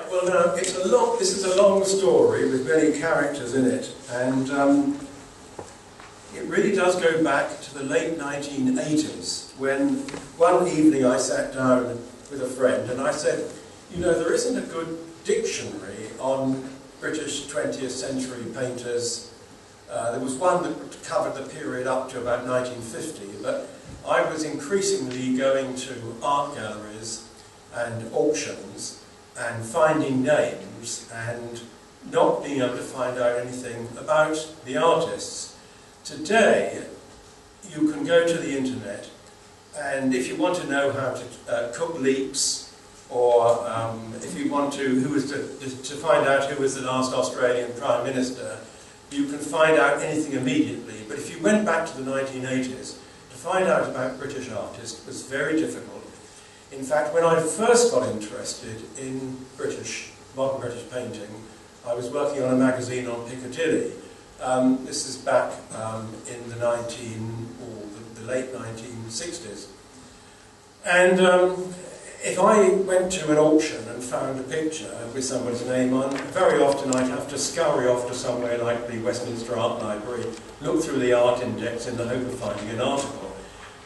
well now, this is a long story with many characters in it, and it really does go back to the late 1980s, when one evening I sat down with a friend and I said, you know, there isn't a good dictionary on British 20th century painters. There was one that covered the period up to about 1950, but I was increasingly going to art galleries and auctions and finding names and not being able to find out anything about the artists. Today, you can go to the internet, and if you want to know how to cook leeks, or if you want to, to find out who was the last Australian Prime Minister, you can find out anything immediately. But if you went back to the 1980s, to find out about British artists was very difficult. In fact, when I first got interested in modern British painting, I was working on a magazine on Piccadilly. This is back in the late 1960s. And if I went to an auction and found a picture with somebody's name on, very often I'd have to scurry off to somewhere like the Westminster Art Library, look through the art index in the hope of finding an article.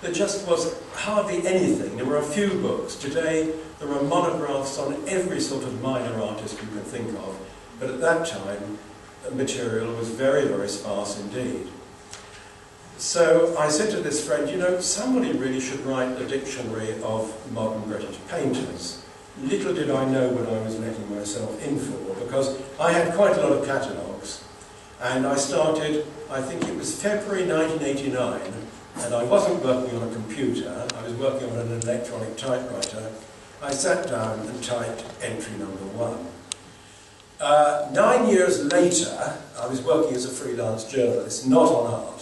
There just was hardly anything. There were a few books. Today there are monographs on every sort of minor artist you can think of, but at that time the material was very, very sparse indeed. So I said to this friend, you know, somebody really should write a dictionary of modern British painters. Little did I know what I was letting myself in for, because I had quite a lot of catalogues. And I started, I think it was February 1989, and I wasn't working on a computer, I was working on an electronic typewriter. I sat down and typed entry number 1. 9 years later, I was working as a freelance journalist, not on art.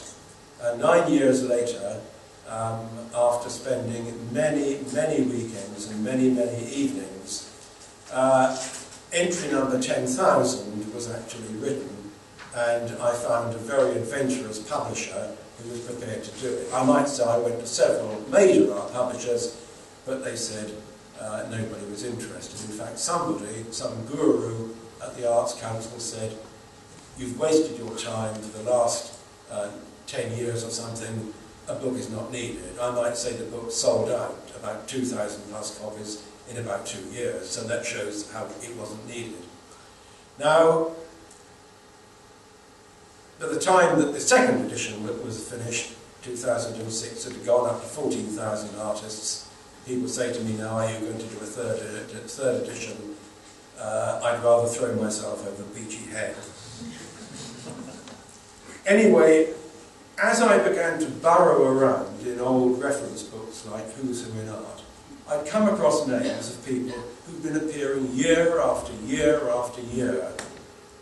9 years later, after spending many, many weekends and many, many evenings, entry number 10,000 was actually written, and I found a very adventurous publisher who was prepared to do it. I might say I went to several major art publishers, but they said nobody was interested. In fact, some guru at the Arts Council said, you've wasted your time for the last 10 years or something, a book is not needed. I might say the book sold out, about 2,000 plus copies in about 2 years, so that shows how it wasn't needed. Now, by the time that the second edition was finished, 2006, it had gone up to 14,000 artists. People say to me now, are you going to do a third edition? I'd rather throw myself over Beachy Head. Anyway, as I began to burrow around in old reference books like Who's Who in Art, I'd come across names of people who'd been appearing year after year after year,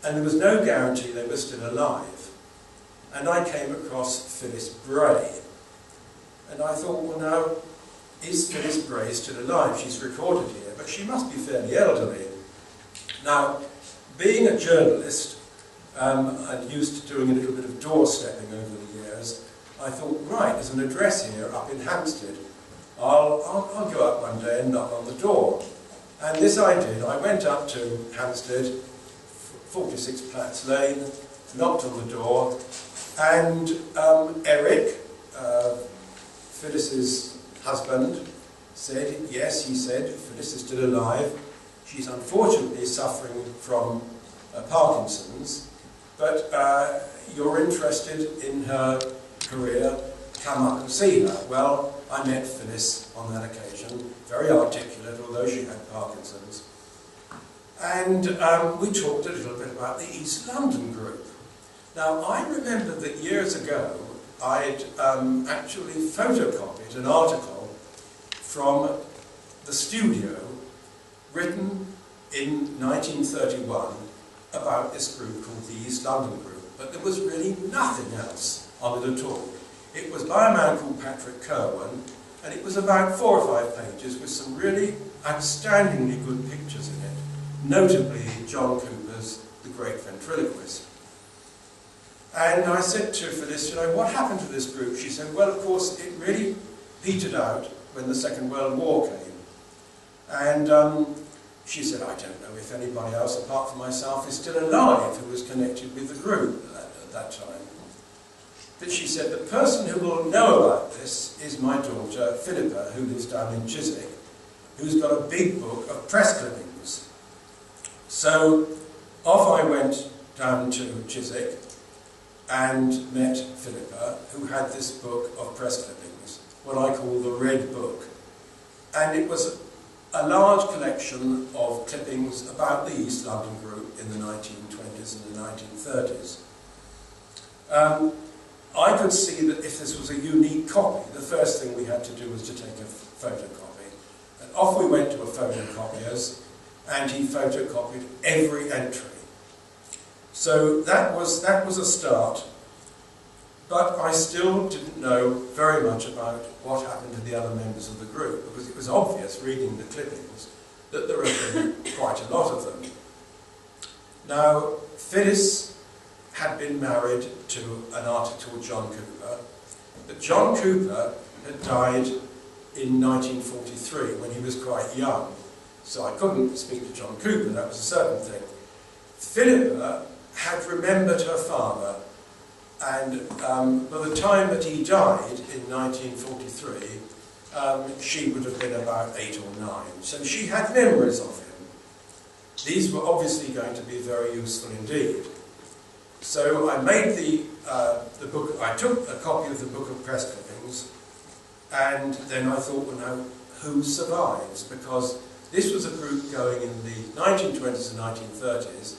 and there was no guarantee they were still alive. And I came across Phyllis Bray. And I thought, well now, is Phyllis Bray still alive? She's recorded here, but she must be fairly elderly. Now, being a journalist, and used to doing a little bit of doorstepping over the years, I thought, right, there's an address here up in Hampstead. I'll go up one day and knock on the door. And this I did. I went up to Hampstead, 46 Platts Lane, knocked on the door, and Eric, Phyllis's husband, said, yes, he said, Phyllis is still alive. She's unfortunately suffering from Parkinson's, but you're interested in her career, come up and see her. Well, I met Phyllis on that occasion, very articulate, although she had Parkinson's. And we talked a little bit about the East London group. Now, I remember that years ago, I'd actually photocopied an article from the Studio, written in 1931, about this group called the East London group. But there was really nothing else on it at all. It was by a man called Patrick Kirwan, and it was about 4 or 5 pages with some really outstandingly good pictures in it, notably John Cooper's The Great Ventriloquist. And I said to Phyllis, you know, what happened to this group? She said, well, of course, it really petered out when the Second World War came. And she said, I don't know if anybody else apart from myself is still alive who was connected with the group at that time. But she said, the person who will know about this is my daughter, Philippa, who lives down in Chiswick, who's got a big book of press clippings. So off I went down to Chiswick and met Philippa, who had this book of press clippings, what I call the Red Book. And it was a large collection of clippings about the East London group in the 1920s and the 1930s. I could see that if this was a unique copy, the first thing we had to do was to take a photocopy. And off we went to a photocopier's, and he photocopied every entry. So that was a start, but I still didn't know very much about what happened to the other members of the group, because it was obvious, reading the clippings, that there had been quite a lot of them. Now, Phyllis had been married to an artist called John Cooper, but John Cooper had died in 1943 when he was quite young, so I couldn't speak to John Cooper, that was a certain thing. Philippa had remembered her father, and by the time that he died in 1943, she would have been about 8 or 9, so she had memories of him. These were obviously going to be very useful indeed. So I made the book, I took a copy of the book of press clippings, and then I thought, well, now, who survives? Because this was a group going in the 1920s and 1930s,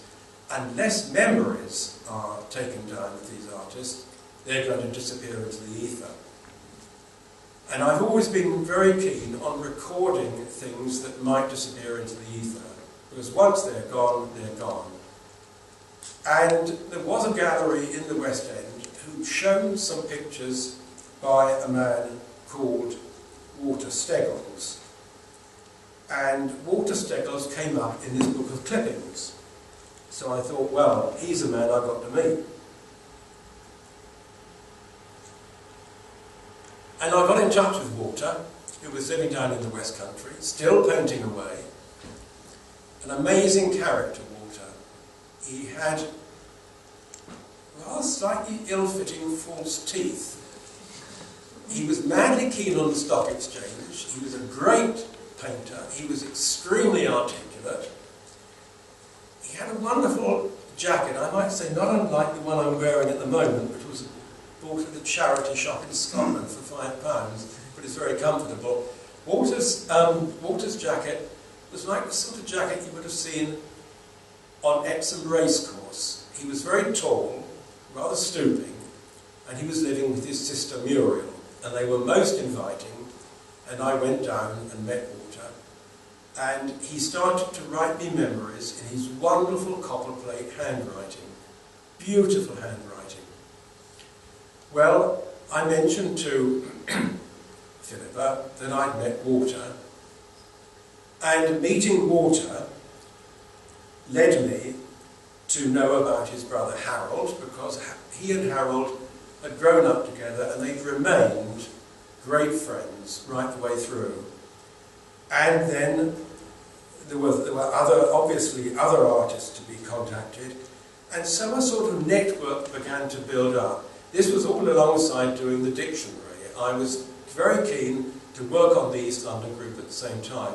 unless memories are taken down of these artists, they're going to disappear into the ether. And I've always been very keen on recording things that might disappear into the ether, because once they're gone, they're gone. And there was a gallery in the West End who showed some pictures by a man called Walter Steggles. And Walter Steggles came up in this book of clippings. So I thought, well, he's a man I've got to meet. And I got in touch with Walter, who was living down in the West Country, still painting away. An amazing character, Walter. He had rather slightly ill-fitting false teeth. He was madly keen on the stock exchange. He was a great painter. He was extremely articulate. He had a wonderful jacket, I might say not unlike the one I'm wearing at the moment, which was bought at a charity shop in Scotland for £5, but it's very comfortable. Walter's jacket was like the sort of jacket you would have seen on Epsom Racecourse. He was very tall, rather stooping, and he was living with his sister Muriel, and they were most inviting, and I went down and met Walter, and he started to write me memories in his wonderful copperplate handwriting, beautiful handwriting. Well, I mentioned to Philippa that I'd met Walter, and meeting Walter led me to know about his brother Harold, because he and Harold had grown up together and they'd remained great friends right the way through. And then there were obviously other artists to be contacted, and so a sort of network began to build up. This was all alongside doing the dictionary. I was very keen to work on the East London group at the same time,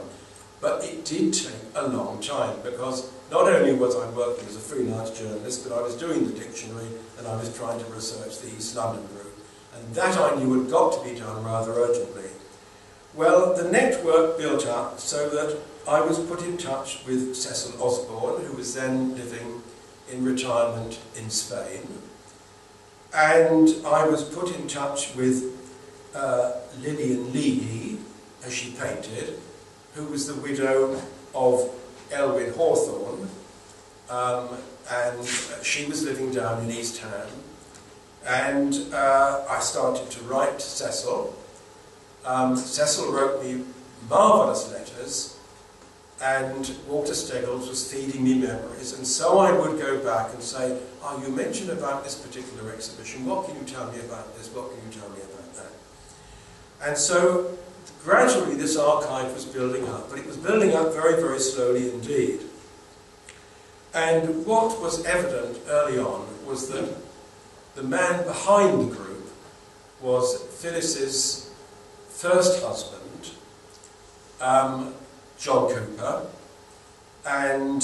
but it did take a long time, because not only was I working as a freelance journalist, but I was doing the dictionary and I was trying to research the East London group, and that I knew had got to be done rather urgently. Well, the network built up so that I was put in touch with Cecil Osborne, who was then living in retirement in Spain, and I was put in touch with Lillian Leahy, as she painted, who was the widow of Elwyn Hawthorne, and she was living down in East Ham, and I started to write to Cecil. Cecil wrote me marvellous letters, and Walter Steggles was feeding me memories, and so I would go back and say, oh, you mentioned about this particular exhibition, what can you tell me about this, what can you tell me about that? And so gradually this archive was building up, but it was building up very, very slowly indeed. And what was evident early on was that the man behind the group was Phyllis's first husband, John Cooper, and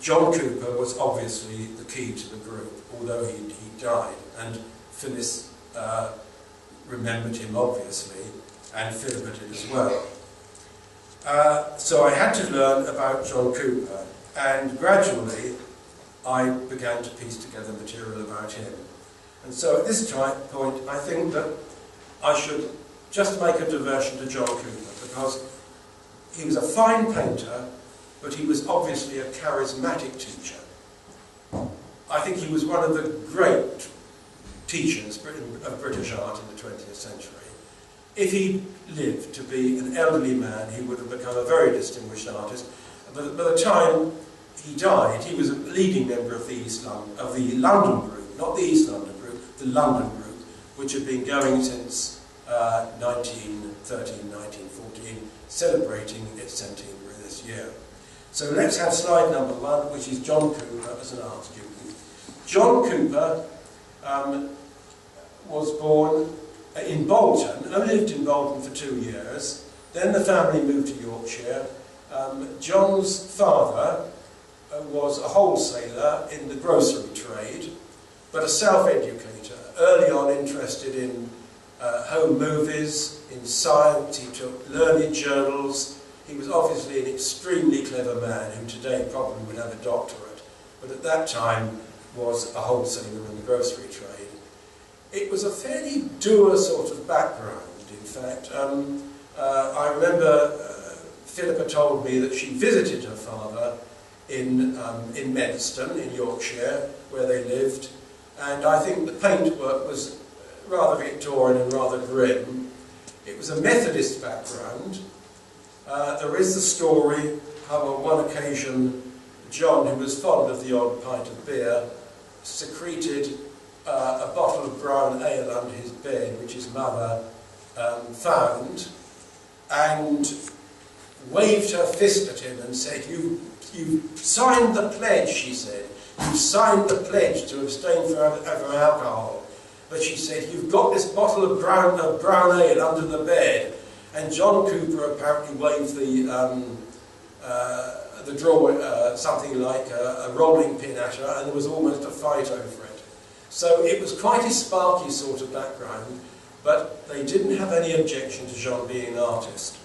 John Cooper was obviously the key to the group, although he died, and Phyllis remembered him obviously, and Philippa did as well. So I had to learn about John Cooper, and gradually I began to piece together material about him. And so at this point I think that I should just make a diversion to John Cooper, because he was a fine painter, but he was obviously a charismatic teacher. I think he was one of the great teachers of British art in the 20th century. If he lived to be an elderly man, he would have become a very distinguished artist. But by the time he died, he was a leading member of the London group, not the East London group, the London group, which had been going since 1913, 1914, celebrating its centenary this year. So let's have slide number 1, which is John Cooper as an art student. John Cooper was born in Bolton, only lived in Bolton for 2 years. Then the family moved to Yorkshire. John's father was a wholesaler in the grocery trade, but a self-educator, early on interested in home movies, in science. He took learned journals. He was obviously an extremely clever man who today probably would have a doctorate, but at that time was a wholesaler in the grocery trade. It was a fairly dour sort of background, in fact. I remember Philippa told me that she visited her father in Medstone, in Yorkshire, where they lived, and I think the paintwork was rather Victorian and rather grim. It was a Methodist background. There is the story how on one occasion John, who was fond of the odd pint of beer, secreted a bottle of brown ale under his bed, which his mother found, and waved her fist at him and said, "You've signed the pledge," she said. "You've signed the pledge to abstain from alcohol." But she said, "You've got this bottle of brown ale under the bed." And John Cooper apparently waved the drawer, something like a rolling pin at her, and there was almost a fight over it. So it was quite a sparky sort of background, but they didn't have any objection to John being an artist.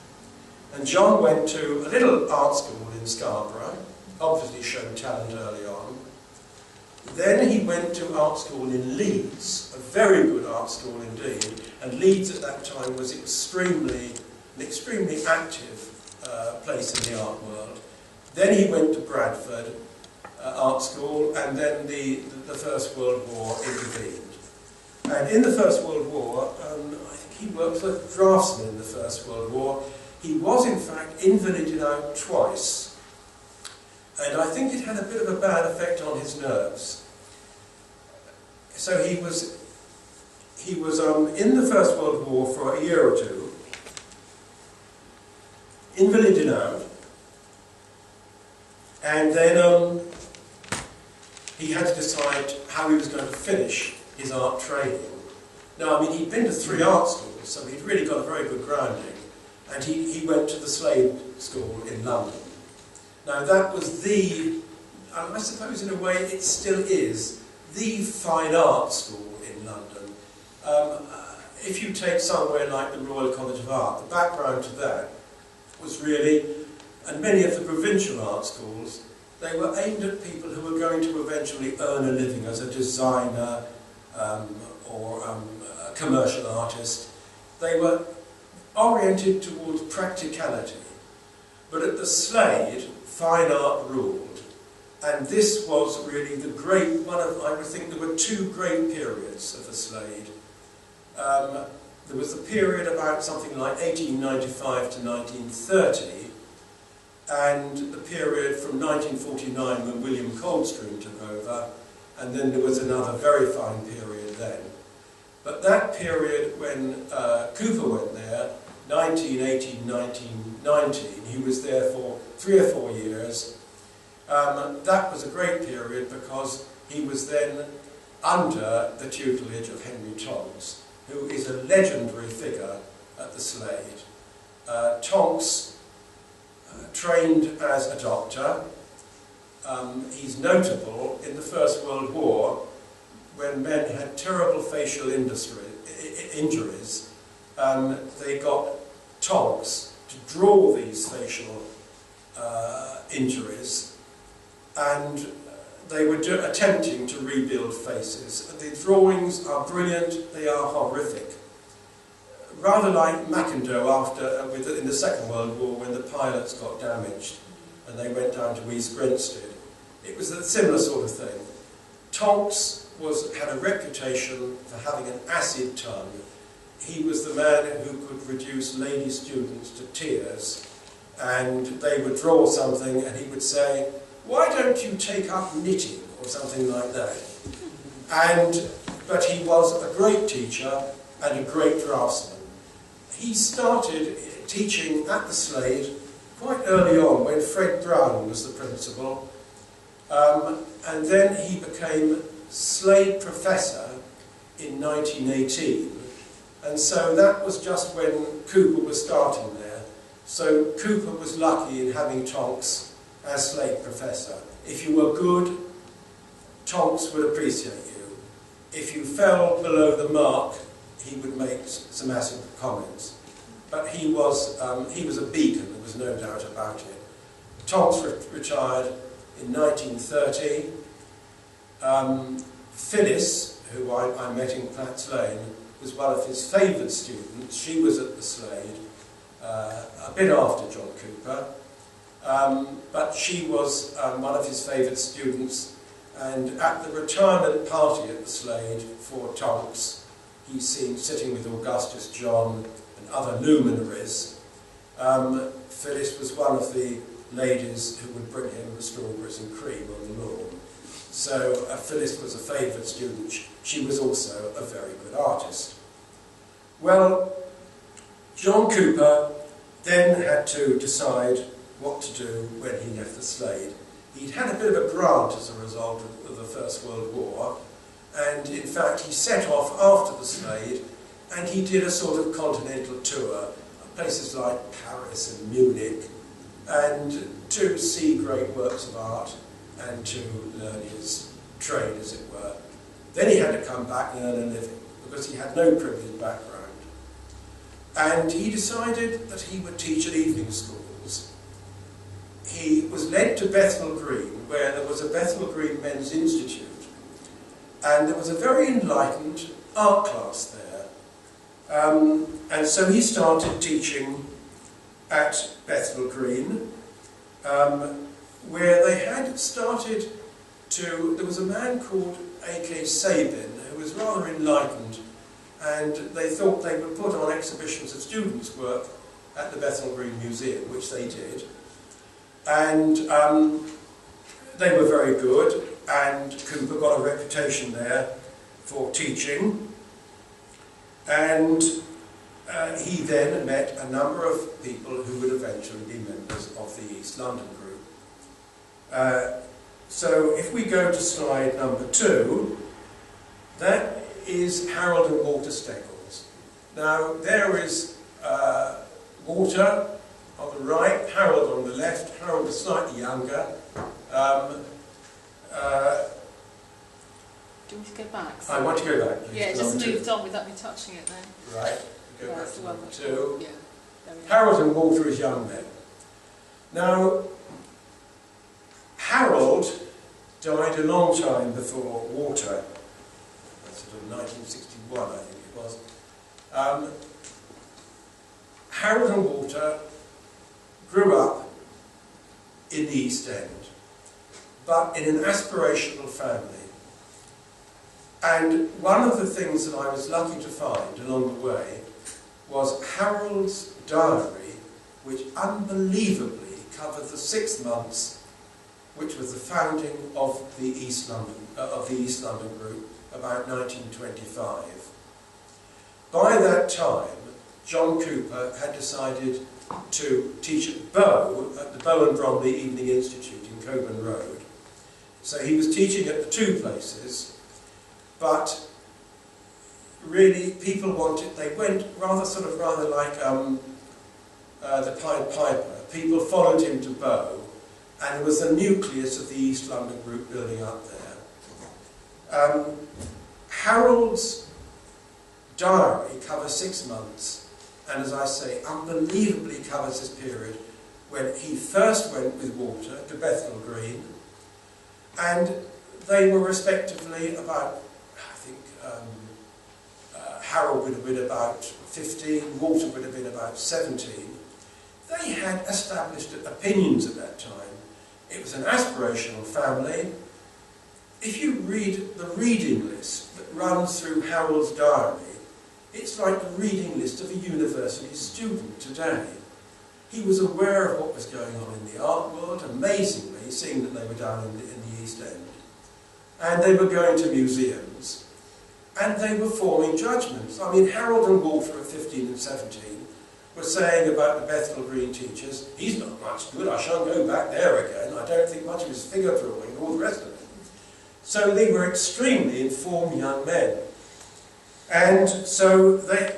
And John went to a little art school in Scarborough, obviously showed talent early on. Then he went to art school in Leeds, a very good art school indeed, and Leeds at that time was an extremely active place in the art world. Then he went to Bradford Art School, and then the First World War intervened. And in the First World War, I think he worked as a draftsman in the First World War. He was in fact invalided out twice, and I think it had a bit of a bad effect on his nerves. So he was in the First World War for a year or two, invalided out, and then he had to decide how he was going to finish his art training. Now, I mean, he'd been to 3 art schools, so he'd really got a very good grounding, and he went to the Slade School in London. Now, that was I suppose in a way it still is, the fine art school in London. If you take somewhere like the Royal College of Art, the background to that was really, and many of the provincial art schools, they were aimed at people who were going to eventually earn a living as a designer or a commercial artist. They were oriented towards practicality. But at the Slade, fine art ruled. And this was really the great, I would think there were 2 great periods of the Slade. There was the period about something like 1895 to 1930, and the period from 1949 when William Coldstream took over, and then there was another very fine period then. But that period when Cooper went there 1918, 1919, he was there for 3 or 4 years. That was a great period because he was then under the tutelage of Henry Tonks, who is a legendary figure at the Slade. Tonks trained as a doctor. He's notable in the First World War when men had terrible facial injuries. They got Tonks to draw these facial injuries, and they were attempting to rebuild faces. The drawings are brilliant, they are horrific. Rather like Mackindale in the Second World War when the pilots got damaged and they went down to East Grinstead. It was a similar sort of thing. Tonks had a reputation for having an acid tongue. He was the man who could reduce lady students to tears, and they would draw something and he would say, "Why don't you take up knitting?" or something like that. But he was a great teacher and a great draftsman. He started teaching at the Slade quite early on when Fred Brown was the principal, and then he became Slade Professor in 1918, and so that was just when Cooper was starting there. So Cooper was lucky in having Tonks as Slade Professor. If you were good, Tonks would appreciate you. If you fell below the mark, he would make some acid comments. But he was a beacon, there was no doubt about it. Tonks retired in 1930. Phyllis, who I met in Platts Lane, was one of his favoured students. She was at the Slade a bit after John Cooper, but she was one of his favoured students, and at the retirement party at the Slade for Tonks, he's seen sitting with Augustus John and other luminaries. Phyllis was one of the ladies who would bring him the strawberries and cream on the lawn. So Phyllis was a favoured student. She was also a very good artist. Well, John Cooper then had to decide what to do when he left the Slade. He'd had a bit of a grant as a result of the First World War, and in fact he set off after the Slade and he did a sort of continental tour of places like Paris and Munich, and to see great works of art and to learn his trade, as it were. Then he had to come back and earn a living because he had no privileged background. And he decided that he would teach at evening schools. He was led to Bethnal Green, where there was a Bethnal Green Men's Institute, and there was a very enlightened art class there. And so he started teaching at Bethnal Green, where they had started to... There was a man called A.K. Sabin, who was rather enlightened, and they thought they would put on exhibitions of students' work at the Bethnal Green Museum, which they did. And they were very good, and Cooper got a reputation there for teaching. And he then met a number of people who would eventually be members of the East London group. So if we go to slide number 2, that is Harold and Walter Steggles. Now there is Walter on the right, Harold on the left. Harold is slightly younger. Do you want to go back? I want to go back. Yeah, it just moved on without me touching it then. Right, go back to number 2. Yeah, Harold and Walter as young men. Now, Harold died a long time before Walter. That's sort of 1961, I think it was. Harold and Walter grew up in the East End, but in an aspirational family. And one of the things that I was lucky to find along the way was Harold's diary, which unbelievably covered the 6 months, which was the founding of the East London group, about 1925. By that time, John Cooper had decided to teach at Bow, at the Bow and Bromley Evening Institute in Coburn Road. So he was teaching at the two places, but really people wanted, they went rather like the Pied Piper. People followed him to Bow, and there was the nucleus of the East London group building up there. Harold's diary covers 6 months, and as I say, unbelievably covers this period when he first went with Walter to Bethnal Green, and they were respectively about, I think, Harold would have been about 15, Walter would have been about 17. They had established opinions at that time. It was an aspirational family. If you read the reading list that runs through Harold's diary, it's like the reading list of a university student today. He was aware of what was going on in the art world, amazingly, seeing that they were down in the East End. And they were going to museums, and they were forming judgments. I mean, Harold and Walter at 15 and 17 were saying about the Bethnal Green teachers, he's not much good, I shan't go back there again, I don't think much of his figure drawing and all the rest of it. So they were extremely informed young men. And so they,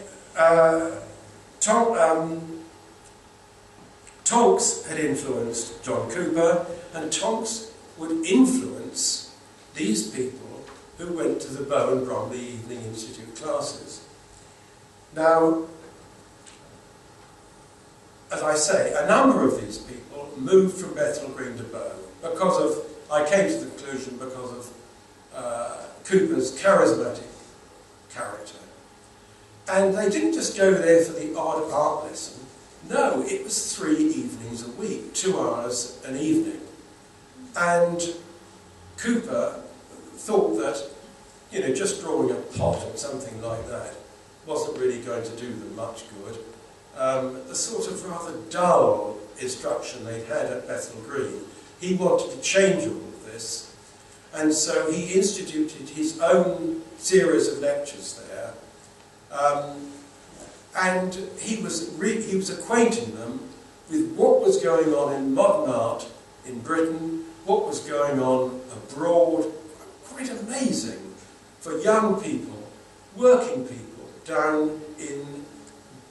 Tonks had influenced John Cooper, and Tonks would influence these people who went to the Bow and Bromley Evening Institute classes. Now, as I say, a number of these people moved from Bethnal Green to Bow because of, I came to the conclusion, because of Cooper's charismatic character. And they didn't just go there for the odd art lesson. No, it was 3 evenings a week, 2 hours an evening. And Cooper thought that, you know, just drawing a pot or something like that wasn't really going to do them much good. The sort of rather dull instruction they'd had at Bethnal Green, he wanted to change all of this, and so he instituted his own series of lectures there, and he was acquainting them with what was going on in modern art in Britain, what was going on abroad. Quite amazing for young people, working people down in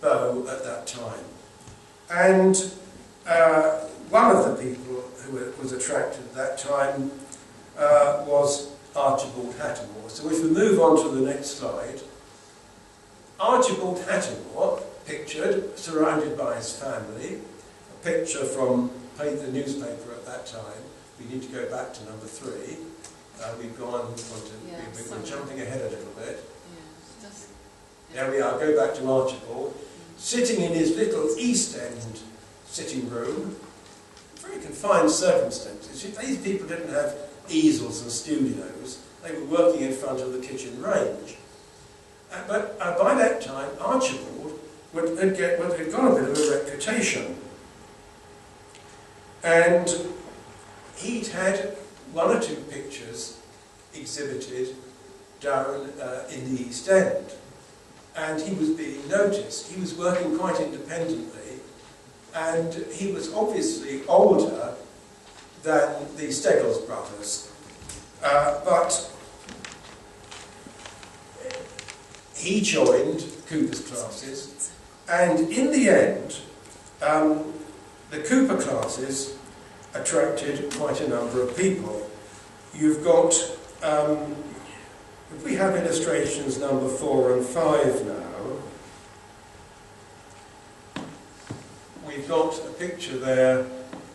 Bow at that time. And one of the people who was attracted at that time was Archibald Hattemore. So if we move on to the next slide, Archibald Hattemore, pictured, surrounded by his family, a picture from the newspaper at that time. We need to go back to number 3. We've gone, we're jumping ahead a little bit. There we are, go back to Archibald, sitting in his little East End sitting room, very confined circumstances. These people didn't have easels and studios, they were working in front of the kitchen range. But by that time, Archibald had got a bit of a reputation. And he'd had 1 or 2 pictures exhibited down in the East End. And he was being noticed. He was working quite independently, and he was obviously older than the Steggles brothers. But he joined Cooper's classes, and in the end, the Cooper classes attracted quite a number of people. You've got, if we have illustrations number 4 and 5 now, we've got a picture there.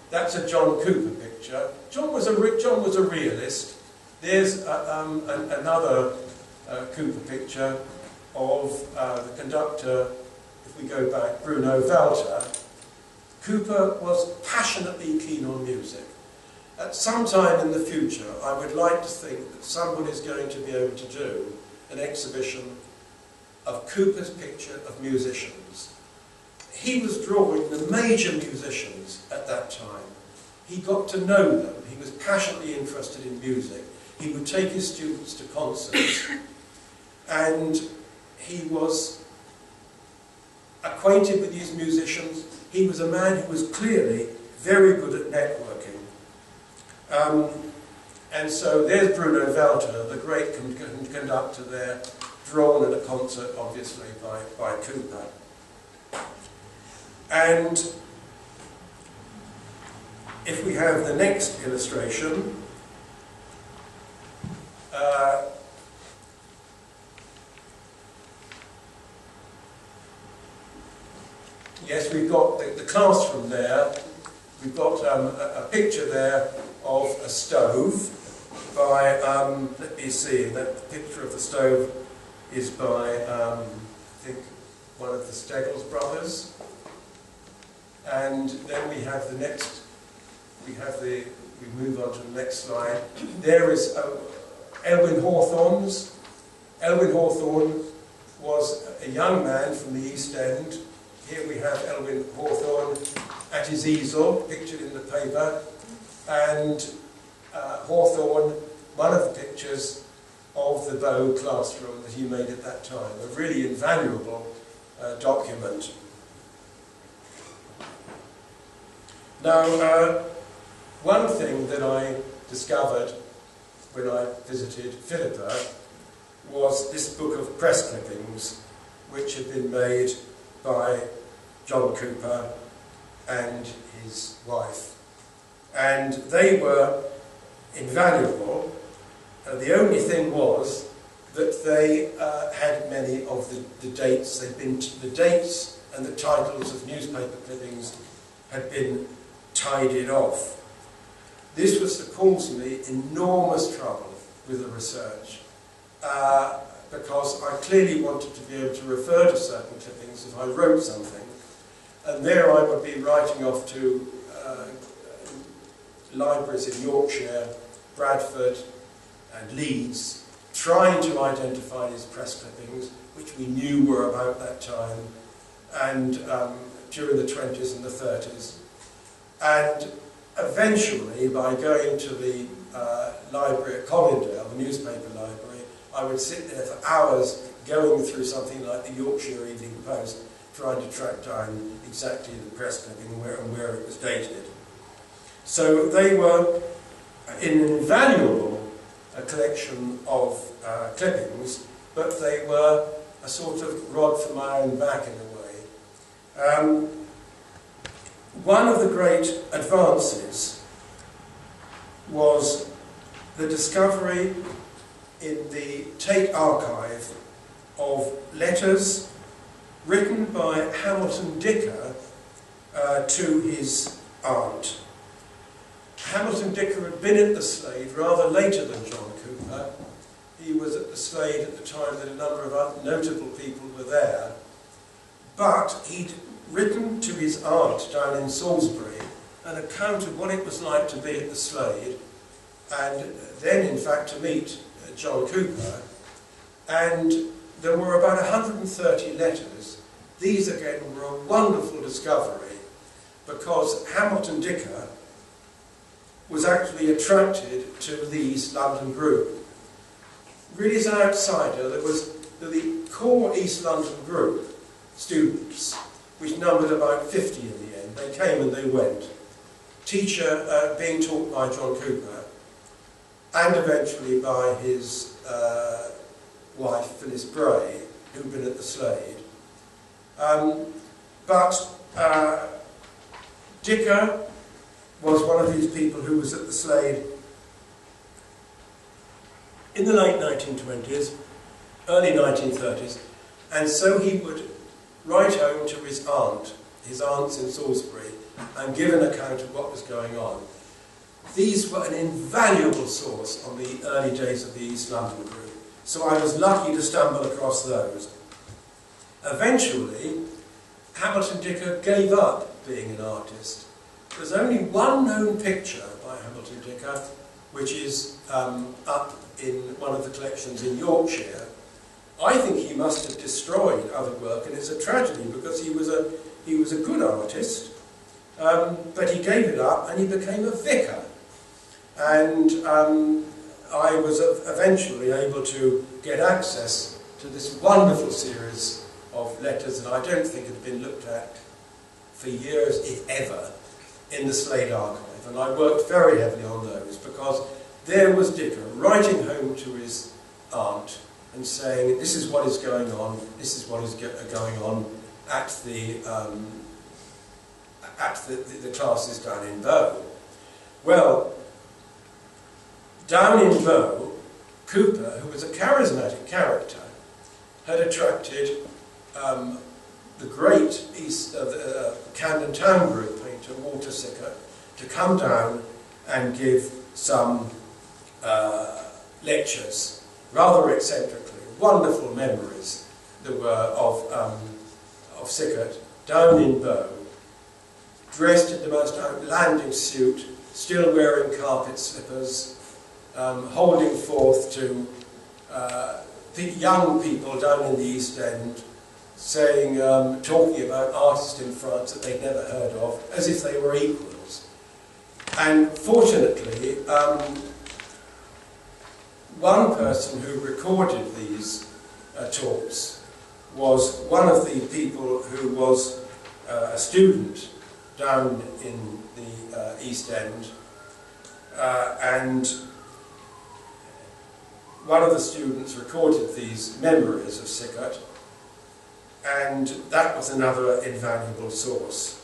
That's a John Cooper picture. John was a realist. There's another Cooper picture of the conductor, if we go back, Bruno Walter. Cooper was passionately keen on music. At some time in the future, I would like to think that somebody's going to be able to do an exhibition of Cooper's picture of musicians. He was drawing the major musicians at that time. He got to know them. He was passionately interested in music. He would take his students to concerts. And he was acquainted with these musicians. He was a man who was clearly very good at networking. And so there's Bruno Walter, the great conductor there, drawn at a concert, obviously, by Cooper. And if we have the next illustration, yes, we've got the classroom there. We've got a picture there of a stove by, let me see, that picture of the stove is by, I think, one of the Steggles brothers. And then we have the next, we move on to the next slide. There is Elwyn Hawthorne's. Elwyn Hawthorne was a young man from the East End. Here we have Elwyn Hawthorne at his easel, pictured in the paper, and Hawthorne, one of the pictures of the Bow classroom that he made at that time. A really invaluable document. Now, one thing that I discovered when I visited Philippa was this book of press clippings, which had been made by John Cooper and his wife. And they were invaluable. The only thing was that they had many of the dates. The dates and the titles of newspaper clippings had been tidied off. This was to cause me enormous trouble with the research, because I clearly wanted to be able to refer to certain clippings if I wrote something, and there I would be writing off to libraries in Yorkshire, Bradford and Leeds, trying to identify these press clippings, which we knew were about that time, and during the 20s and the 30s. And eventually, by going to the library at Colindale, the newspaper library, I would sit there for hours going through something like the Yorkshire Evening Post, trying to track down exactly the press clipping and where it was dated. So they were an invaluable collection of clippings, but they were a sort of rod for my own back in a way. One of the great advances was the discovery in the Tate archive of letters written by Hamilton Dicker to his aunt. Hamilton Dicker had been at the Slade rather later than John Cooper. He was at the Slade at the time that a number of other notable people were there. But he'd written to his aunt down in Salisbury an account of what it was like to be at the Slade, and then in fact to meet John Cooper. And there were about 130 letters. These again were a wonderful discovery, because Hamilton Dicker was actually attracted to the East London group. Really, as an outsider, there was the core East London group, students, which numbered about 50 in the end. They came and they went. Teacher being taught by John Cooper, and eventually by his wife, Phyllis Bray, who'd been at the Slade. But Dicker was one of these people who was at the Slade in the late 1920s, early 1930s, and so he would write home to his aunts in Salisbury, and give an account of what was going on. These were an invaluable source on the early days of the East London group, so I was lucky to stumble across those. Eventually, Hamilton Dicker gave up being an artist. There's only one known picture by Hamilton Dicker, which is up in one of the collections in Yorkshire. I think he must have destroyed other work, and it's a tragedy because he was a good artist, but he gave it up and he became a vicar. And I was eventually able to get access to this wonderful series of letters that I don't think had been looked at for years, if ever, in the Slade archive. And I worked very heavily on those because there was Dicker writing home to his aunt and saying, this is what is going on, this is what is going on at the classes down in Bow. Well, down in Bow, Cooper, who was a charismatic character, had attracted the great Camden Town Group painter, Walter Sickert, to come down and give some lectures, rather eccentrically. Wonderful memories there were of Sickert down in Bow, dressed in the most outlandish suit, still wearing carpet slippers, holding forth to young people down in the East End, saying, talking about artists in France that they'd never heard of, as if they were equals. And fortunately, one person who recorded these talks was one of the people who was a student down in the East End, and one of the students recorded these memories of Sickert, and that was another invaluable source.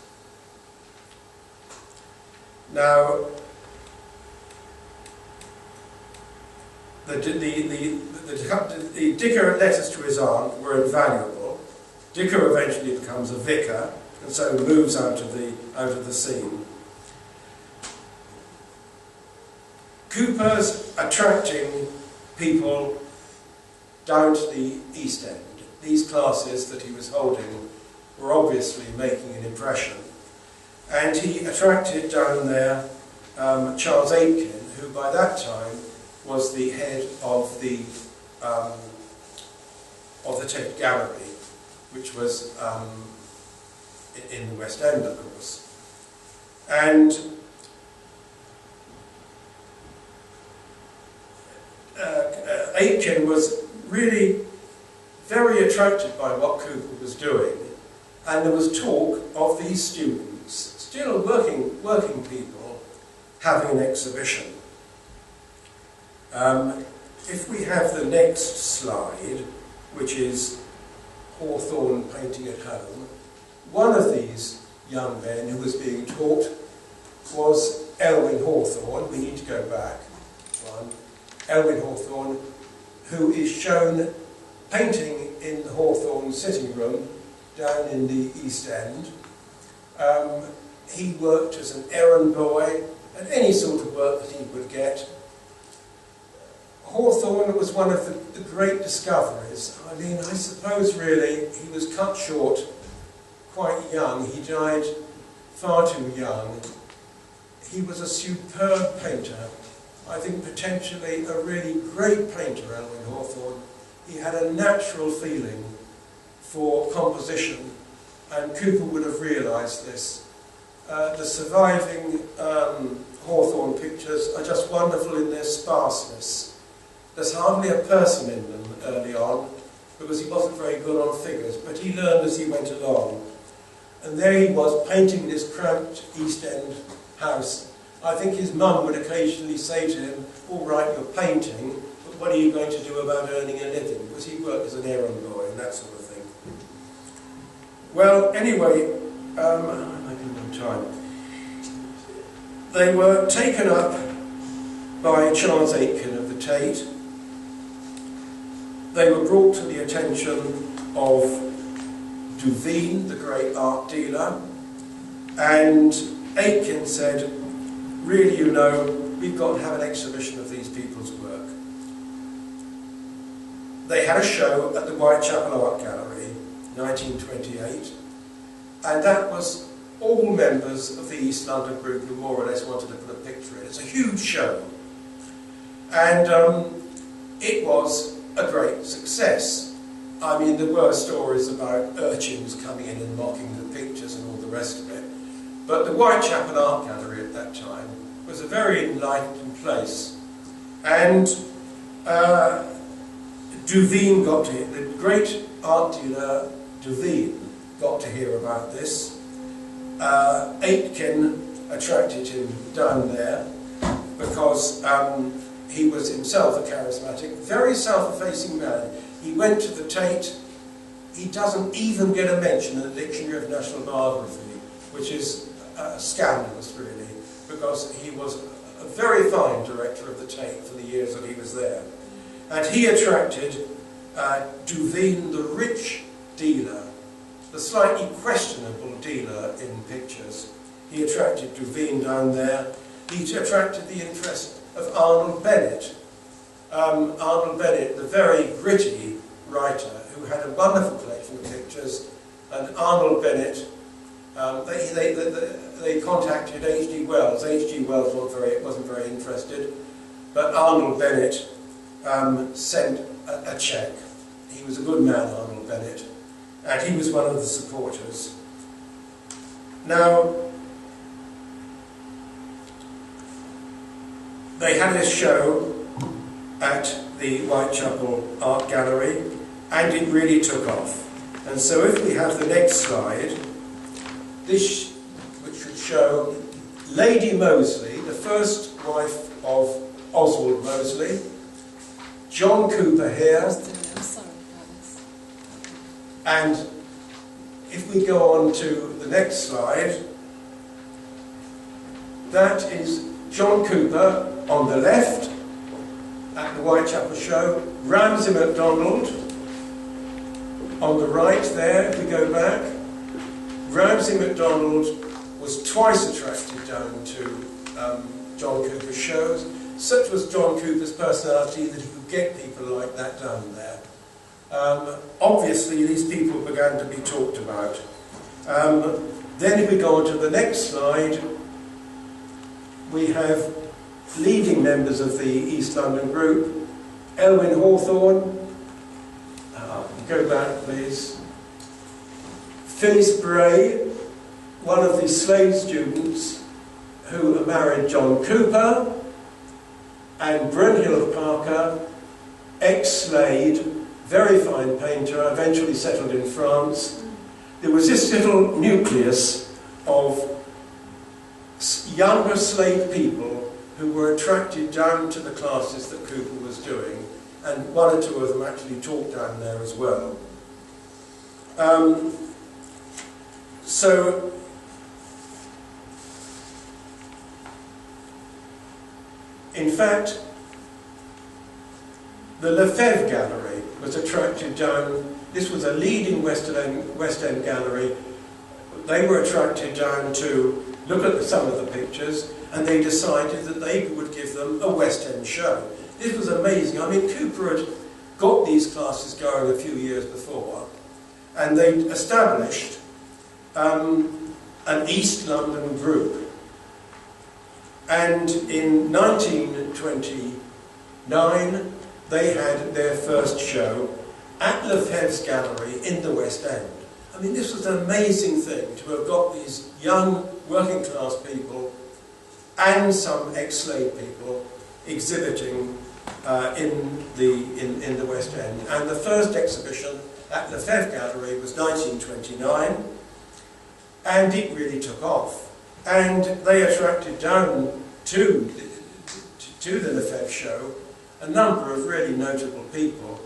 Now, the Dicker letters to his aunt were invaluable. Dicker eventually becomes a vicar, and so moves out of the scene. Cooper's attracting people down to the East End. These classes that he was holding were obviously making an impression. And he attracted down there Charles Aitken, who by that time was the head of the Tate Gallery, which was in the West End, of course. And Aitken was really very attracted by what Cooper was doing, and there was talk of these students, still working people, having an exhibition. If we have the next slide, which is Hawthorne painting at home, one of these young men who was being taught was Elwyn Hawthorne. We need to go back one. Elwyn Hawthorne, who is shown painting in the Hawthorne sitting room down in the East End. He worked as an errand boy and any sort of work that he would get. Hawthorne was one of the great discoveries. I mean, I suppose really he was cut short quite young. He died far too young. He was a superb painter. I think potentially a really great painter, Elwyn Hawthorne. He had a natural feeling for composition, and Cooper would have realised this. The surviving Hawthorne pictures are just wonderful in their sparseness. There's hardly a person in them early on, because he wasn't very good on figures, but he learned as he went along. And there he was, painting this cramped East End house. I think his mum would occasionally say to him, all right, you're painting, but what are you going to do about earning a living? Because he worked as an errand boy and that sort of thing. Well, anyway, I'm making no time. They were taken up by Charles Aitken of the Tate. They were brought to the attention of Duveen, the great art dealer, and Aitken said, really, you know, we've got to have an exhibition of these people's work. They had a show at the Whitechapel Art Gallery, 1928, and that was all members of the East London group who more or less wanted to put a picture in. It's a huge show. And it was a great success. I mean, there were stories about urchins coming in and mocking the pictures and all the rest of it. But the Whitechapel Art Gallery at that time was a very enlightened place. And Duveen got it. The great art dealer, Duveen got to hear about this. Aitken attracted him down there because he was himself a charismatic, very self-effacing man. He went to the Tate. He doesn't even get a mention in the Dictionary of National Biography, which is scandalous, really, because he was a very fine director of the Tate for the years that he was there. And he attracted Duveen, the rich dealer, the slightly questionable dealer in pictures. He attracted Duveen down there. He attracted the interest of Arnold Bennett. Arnold Bennett, the very gritty writer, who had a wonderful collection of pictures, and Arnold Bennett, they contacted H.G. Wells. H.G. Wells wasn't very interested, but Arnold Bennett sent a cheque. He was a good man, Arnold Bennett, and he was one of the supporters. Now, they had a show at the Whitechapel Art Gallery, and it really took off. And so if we have the next slide, this which would show Lady Mosley, the first wife of Oswald Mosley, John Cooper here, I'm sorry about this. and if we go on to the next slide, that is John Cooper on the left at the Whitechapel show, Ramsay MacDonald on the right there, if we go back. Ramsay MacDonald was twice attracted down to John Cooper's shows. Such was John Cooper's personality that he could get people like that down there. Obviously, these people began to be talked about. Then if we go on to the next slide, we have leading members of the East London group. Elwyn Hawthorne, go back please. Phyllis Bray, one of the Slade students who married John Cooper, and Brunhild Parker, ex-Slade, very fine painter, eventually settled in France. There was this little nucleus of younger Slade people who were attracted down to the classes that Cooper was doing, and one or two of them actually taught down there as well. So in fact, the Lefebvre Gallery was attracted down. This was a leading West End gallery. They were attracted down to look at some of the pictures, and they decided that they would give them a West End show. This was amazing. I mean, Cooper had got these classes going a few years before, and they established an East London group. And in 1929, they had their first show at Lefebvre's Gallery in the West End. I mean, this was an amazing thing to have got these young working class people and some ex-slave people exhibiting in the West End. And the first exhibition at Lefebvre Gallery was 1929, and it really took off. And they attracted down to the Lefebvre show a number of really notable people.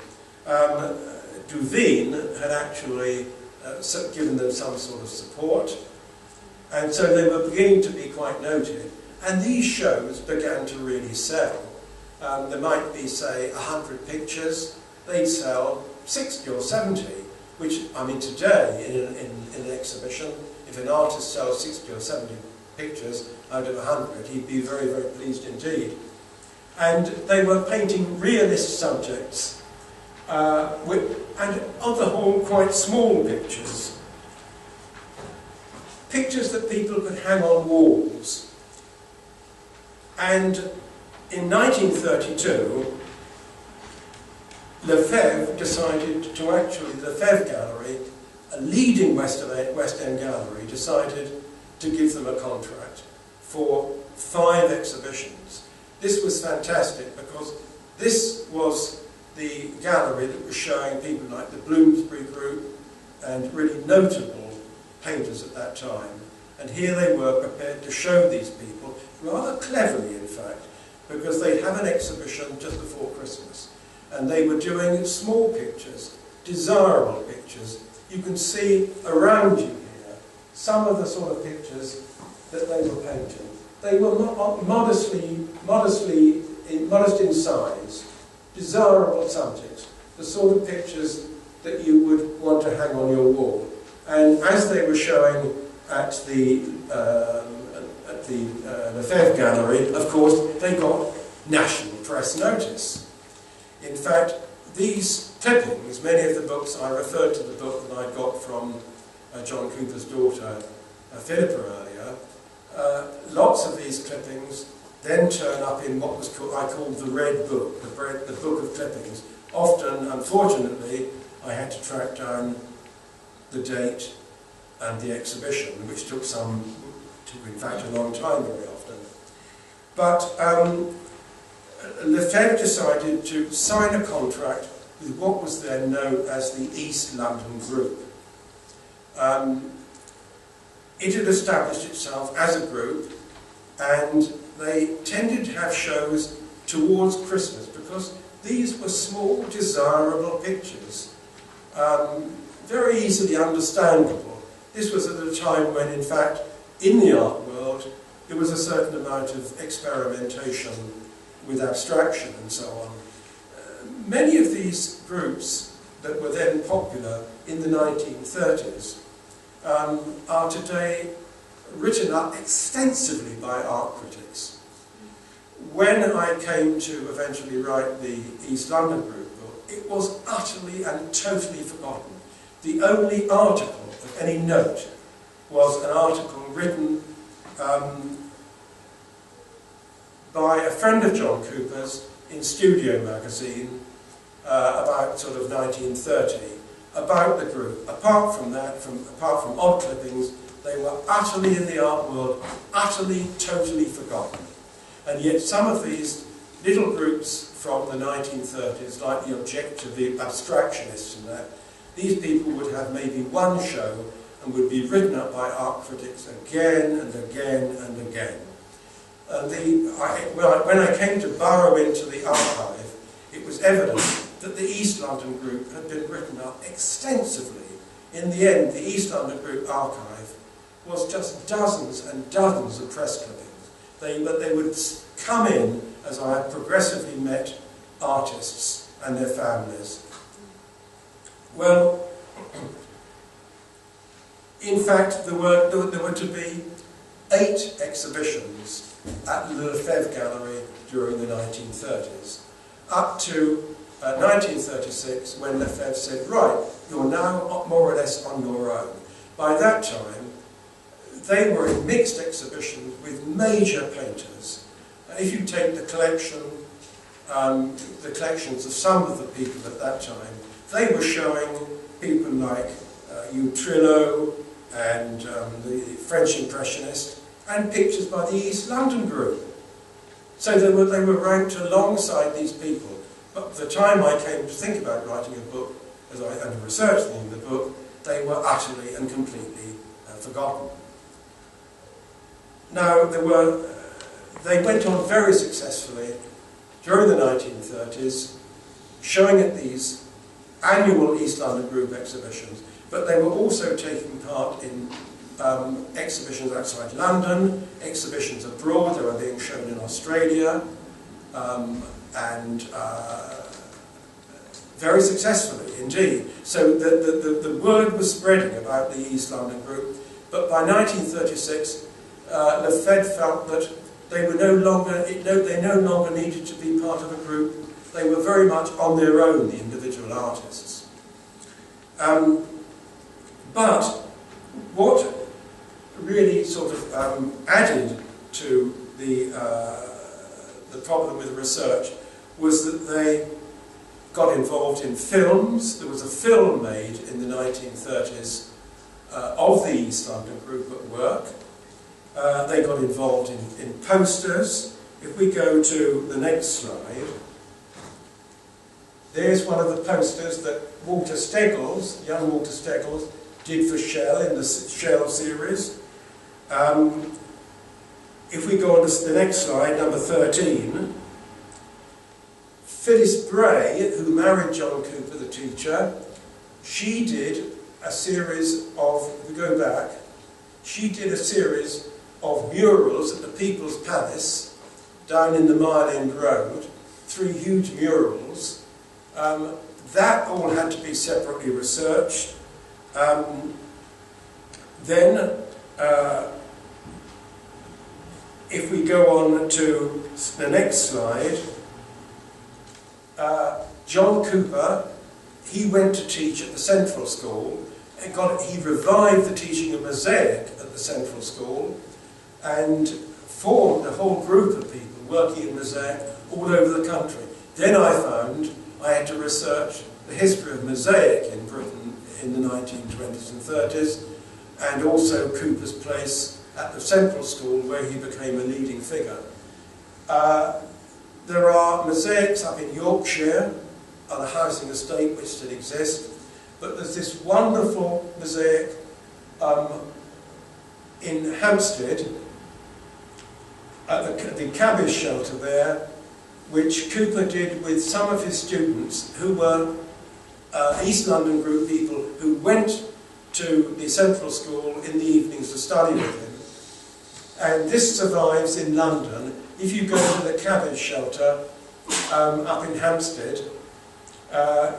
Duveen had actually given them some sort of support, and so they were beginning to be quite noted. And these shows began to really sell. There might be, say, 100 pictures. They'd sell 60 or 70, which, I mean, today in an exhibition, if an artist sells 60 or 70 pictures out of 100, he'd be very, very pleased indeed. And they were painting realist subjects, and on the whole, quite small pictures. Pictures that people could hang on walls. And in 1932, Lefebvre decided to actually, the Lefebvre Gallery, a leading West End gallery, decided to give them a contract for 5 exhibitions. This was fantastic because this was the gallery that was showing people like the Bloomsbury Group, and really notable painters at that time. And here they were prepared to show these people, rather cleverly in fact, because they'd have an exhibition just before Christmas. And they were doing small pictures, desirable pictures. You can see around you here some of the sort of pictures that they were painting. They were modest in size, desirable subjects, the sort of pictures that you would want to hang on your wall. And as they were showing at the Lefebvre Gallery, of course, they got national press notice. In fact, these clippings, many of the books, I referred to the book that I got from John Cooper's daughter, Philippa, earlier. Lots of these clippings then turn up in what was I called the Red Book, the book of clippings. Often, unfortunately, I had to track down the date and the exhibition, which took in fact, a long time very often. But Lefebvre decided to sign a contract with what was then known as the East London Group. It had established itself as a group, and they tended to have shows towards Christmas because these were small, desirable pictures, very easily understandable. This was at a time when, in fact, in the art world, there was a certain amount of experimentation with abstraction and so on. Many of these groups that were then popular in the 1930s are today written up extensively by art critics. When I came to eventually write the East London Group book, it was utterly and totally forgotten. The only article of any note was an article written by a friend of John Cooper's in Studio magazine about sort of 1930 about the group. Apart from that, apart from odd clippings, they were utterly in the art world, utterly, totally forgotten. And yet some of these little groups from the 1930s, like the Objective, the Abstractionists and that, these people would have maybe one show and would be written up by art critics again and again and again. When I came to burrow into the archive, it was evident that the East London Group had been written up extensively. In the end, the East London Group archive was just dozens and dozens of press clippings. They would come in as I progressively met artists and their families. Well, in fact, there were to be 8 exhibitions at the Lefebvre Gallery during the 1930s, up to 1936, when Lefebvre said, right, you're now more or less on your own. By that time, they were in mixed exhibitions with major painters. If you take the collections of some of the people at that time, they were showing people like Trillo and the French Impressionist, and pictures by the East London Group. So they were ranked alongside these people. But by the time I came to think about writing a book, and researching the book, they were utterly and completely forgotten. Now, they went on very successfully during the 1930s, showing at these annual East London Group exhibitions, but they were also taking part in exhibitions outside London, exhibitions abroad. They were being shown in Australia, and very successfully indeed. So the word was spreading about the East London Group, but by 1936, Lefebvre felt that they no longer needed to be part of a group. They were very much on their own, the individual artists. But what really sort of added to the problem with the research was that they got involved in films. There was a film made in the 1930s of the East London Group at work. They got involved in posters. If we go to the next slide, There's one of the posters that Walter Steggles, young Walter Steggles, did for Shell in the Shell series. If we go on to the next slide, number 13, Phyllis Bray, who married John Cooper, the teacher, she did a series of, if we go back, she did a series of murals at the People's Palace down in the Mile End Road, 3 huge murals. That all had to be separately researched. Then, if we go on to the next slide, John Cooper, he went to teach at the Central School, and he revived the teaching of mosaic at the Central School, and formed a whole group of people working in mosaic all over the country. Then I found I had to research the history of mosaic in Britain in the 1920s and 30s, and also Cooper's place at the Central School, where he became a leading figure. There are mosaics up in Yorkshire, on a housing estate which still exists, but there's this wonderful mosaic in Hampstead, at the cabbage shelter there, which Cooper did with some of his students who were East London group people who went to the Central School in the evenings to study with him. And this survives in London. If you go to the cabbage shelter up in Hampstead,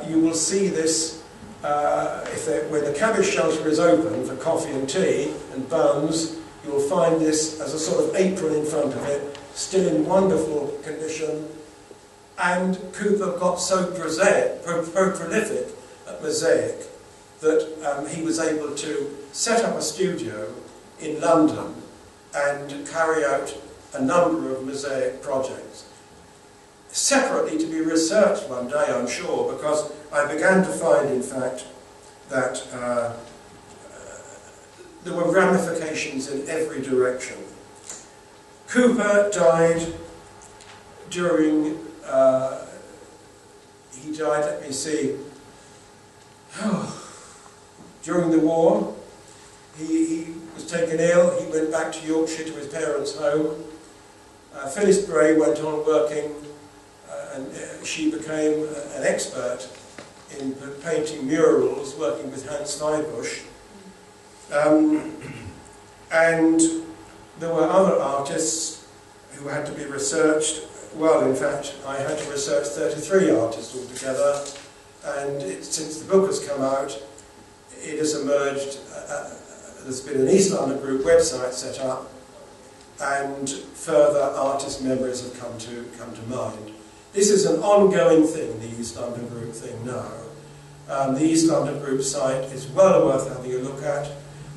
you will see this, when the cabbage shelter is open for coffee and tea and buns, you will find this as a sort of apron in front of it, still in wonderful condition. And Cooper got so prolific at mosaic that he was able to set up a studio in London and carry out a number of mosaic projects. Separately to be researched one day, I'm sure, because I began to find, in fact, that there were ramifications in every direction. Cooper died during, he died, let me see, during the war. He was taken ill, he went back to Yorkshire to his parents' home. Phyllis Bray went on working, and she became an expert in painting murals, working with Hans Zweibusch. And there were other artists who had to be researched. Well, in fact, I had to research 33 artists altogether, and since the book has come out, it has emerged, there's been an East London Group website set up, and further artist memories have come to mind. This is an ongoing thing, the East London Group thing now. The East London Group site is well worth having a look at,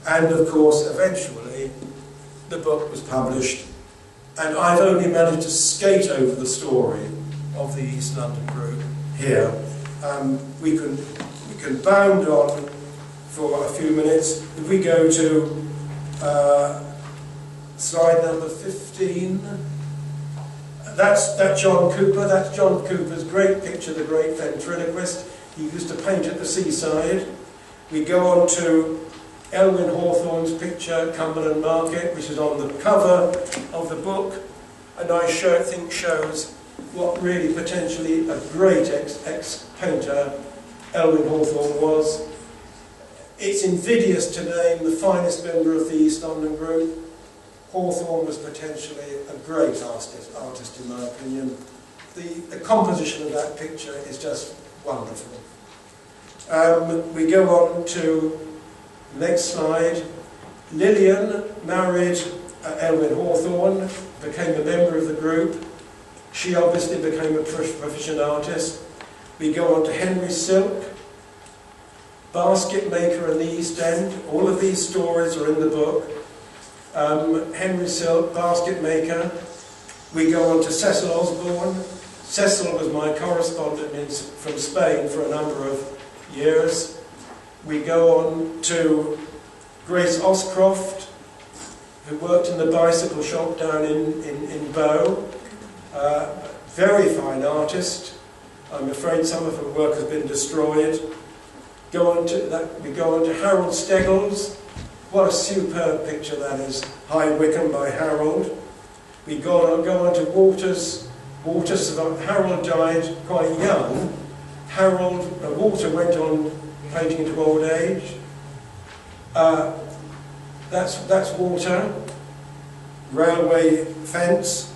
and of course, eventually, the book was published, and I've only managed to skate over the story of the East London Group here. We can bound on for a few minutes. If we go to slide number 15, that's John Cooper. That's John Cooper's great picture, The Great Ventriloquist. He used to paint at the seaside. We go on to Elwyn Hawthorne's picture, Cumberland Market, which is on the cover of the book, and I think shows what really potentially a great ex-painter Elwyn Hawthorne was. It's invidious to name the finest member of the East London Group. Hawthorne was potentially a great artist in my opinion. The composition of that picture is just wonderful. We go on to the next slide. Lillian married Elwyn Hawthorne, became a member of the group. She obviously became a proficient artist. We go on to Henry Silk, basket maker in the East End. All of these stories are in the book. Henry Silk, basket maker. We go on to Cecil Osborne. Cecil was my correspondent from Spain for a number of years. We go on to Grace Oscroft, who worked in the bicycle shop down in Bow. Very fine artist. I'm afraid some of her work has been destroyed. We go on to Harold Steggles. What a superb picture that is. High Wycombe by Harold. We go on to Walter's. Harold died quite young. Walter went on painting into old age. That's Walter. Railway fence.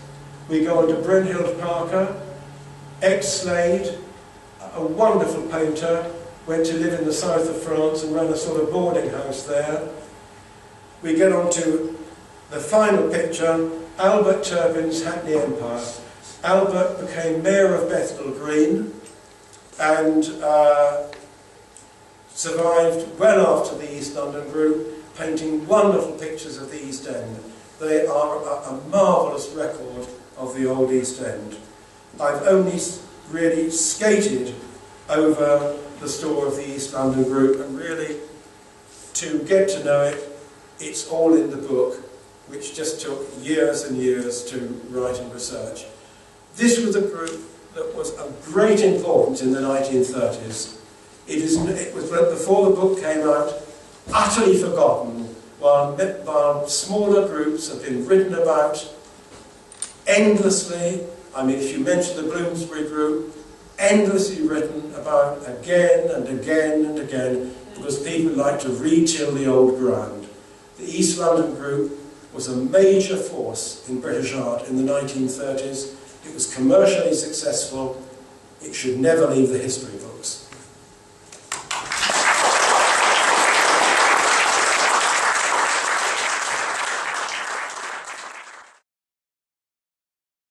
We go on to Brynhild Parker, ex-Slade, a wonderful painter, went to live in the south of France and ran a sort of boarding house there. We get on to the final picture, Albert Turpin's Hackney Empire. Albert became Mayor of Bethnal Green and survived well after the East London group, painting wonderful pictures of the East End. They are a marvellous record of the old East End. I've only really skated over the store of the East London group, and really to get to know it, it's all in the book, which just took years and years to write and research. This was a group that was of great importance in the 1930s. It was before the book came out, utterly forgotten, while smaller groups have been written about endlessly. I mean, if you mention the Bloomsbury group, endlessly written about again and again and again, because people like to re-till the old ground. The East London group was a major force in British art in the 1930s. It was commercially successful. It should never leave the history book.